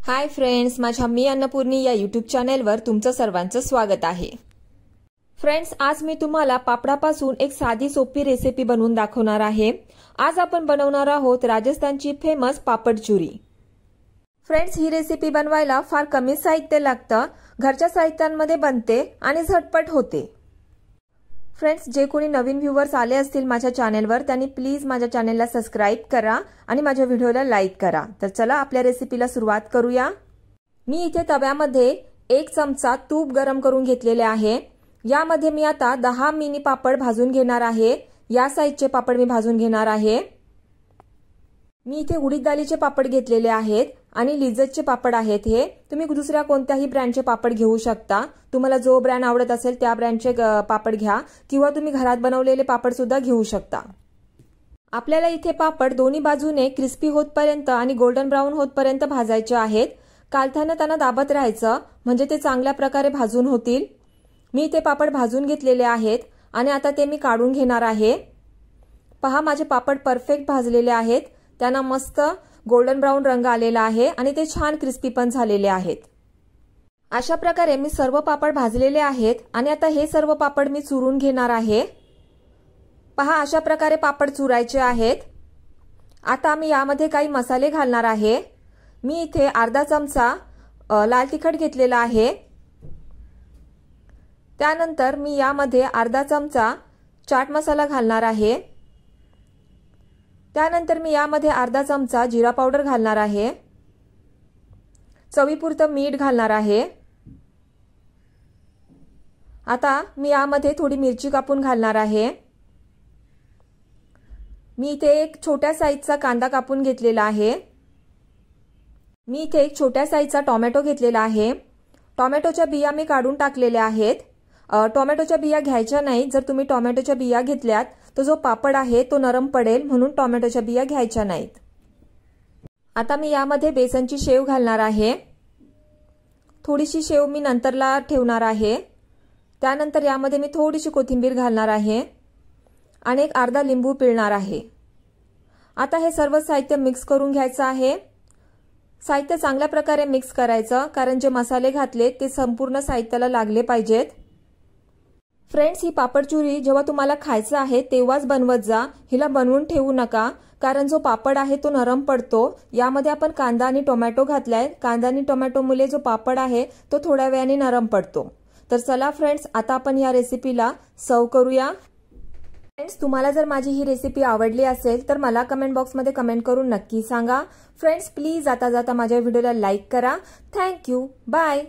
Hi friends, माझ्या मी अन्नपूर्णी या YouTube चॅनेलवर तुमचं सर्वांचं स्वागत आहे। फ्रेंड्स, आज मी तुम्हाला पापडापासून एक साधी सोपी रेसिपी बनवून दाखवणार आहे। आज आपण बनवणार आहोत राजस्थानची फेमस पापड चुरी। फ्रेंड्स, ही रेसिपी बनवायला फार कमी साहित्य लागतं, घरच्या साहित्यांमध्ये बनते आणि झटपट होते। फ्रेंड्स, जे कोणी नवीन व्ह्यूअर्स आले असतील माझ्या चॅनेलवर त्यांनी प्लीज माझ्या चॅनेलला सबस्क्राइब करा आणि माझ्या व्हिडिओला लाईक करा। तर चला आपल्या रेसिपीला सुरुवात करूया। मी इथे तव्यामध्ये 1 चमचा तूप गरम करून घेतलेले आहे। यामध्ये मी आता 10 मिनी पापड भाजून घेणार आहे। या साइजचे पापड मी भाजून घेणार आहे। मी इथे उडीद दालीचे पापड घेतलेले आहेत आणि लिज्जतचे पापड आहेत। हे तुम्ही दुसऱ्या कोणत्याही ब्रँडचे पापड घेऊ शकता। तुम्हाला जो ब्रँड आवडत असेल त्या ब्रँडचे पापड घ्या किंवा तुम्ही घरात बनवलेले पापड सुद्धा घेऊ शकता। आपल्याला इथे पापड दोन्ही बाजूने क्रिस्पी होतपर्यंत आणि गोल्डन ब्राउन होतपर्यंत भाजायचे आहेत। कालथाने त्यांना दाबत राहायचं म्हणजे ते चांगल्या प्रकारे भाजून होतील। मी इथे पापड भाजून घेतलेले आहेत आणि आता ते मी काढून घेणार आहे। पहा, माझे पापड परफेक्ट भाजलेले आहेत। त्यांना मस्त गोल्डन ब्राउन रंग आलेला आहे आणि ते छान क्रिस्पी पण झालेले आहेत। अशा प्रकारे मी सर्व पापड भाजलेले आहेत आणि आता हे सर्व पापड मी चुरून घेणार आहे। पहा, अशा प्रकारे पापड चुरायचे आहेत। आता मी यामध्ये काही मसाले घालणार आहे। मी इथे अर्धा चमचा लाल तिखट घेतलेला आहे। त्यानंतर मी यामध्ये अर्धा चमचा चाट मसाला घालणार आहे। त्यानंतर मी यामध्ये अर्धा चमचा जिरा पावडर घालणार आहे। चवीपुरतं मीठ घालणार आहे। आता मी यामध्ये थोडी मिरची कापून घालणार आहे। मी इथे एक छोट्या साईजचा कांदा कापून घेतलेला आहे। मी इथे एक छोट्या साईजचा टोमॅटो घेतलेला आहे। टोमॅटोच्या बिया मी काढून टाकलेल्या आहेत। टोमॅटोच्या बिया घ्यायच्या नाही। जर तुम्ही टोमॅटोच्या बिया घेतल्यात तो जो पापड आहे तो नरम पडेल, म्हणून टोमॅटोच्या बिया घ्यायच्या नाहीत। आता मी यामध्ये बेसनची शेव घालणार आहे। थोडीशी शेव मी नंतरला ठेवणार आहे। त्यानंतर यामध्ये मी थोडीशी कोथिंबीर घालणार आहे आणि एक अर्धा लिंबू पिळणार आहे। आता हे सर्व साहित्य मिक्स करून घ्यायचं आहे। साहित्य चांगल्या प्रकारे मिक्स करायचं, कारण जे मसाले घातले ते संपूर्ण साहित्याला लागले पाहिजेत। फ्रेंड्स, ही पापड चुरी जेव्हा तुम्हाला खायचं आहे तेव्हाच बनवत जा, हिला बनवून ठेवू नका, कारण जो पापड आहे तो नरम पडतो। यामध्ये आपण कांदा आणि टोमॅटो घातलाय। कांदा आणि टोमॅटोमुळे जो पापड आहे तो थोड्या वेळाने नरम पडतो। तर चला फ्रेंड्स, आता आपण या रेसिपीला सर्व करूया। फ्रेंड्स, तुम्हाला जर माझी ही रेसिपी आवडली असेल तर मला कमेंट बॉक्समध्ये कमेंट करून नक्की सांगा। फ्रेंड्स, प्लीज जाता जाता माझ्या व्हिडिओला लाईक करा। Thank you, bye.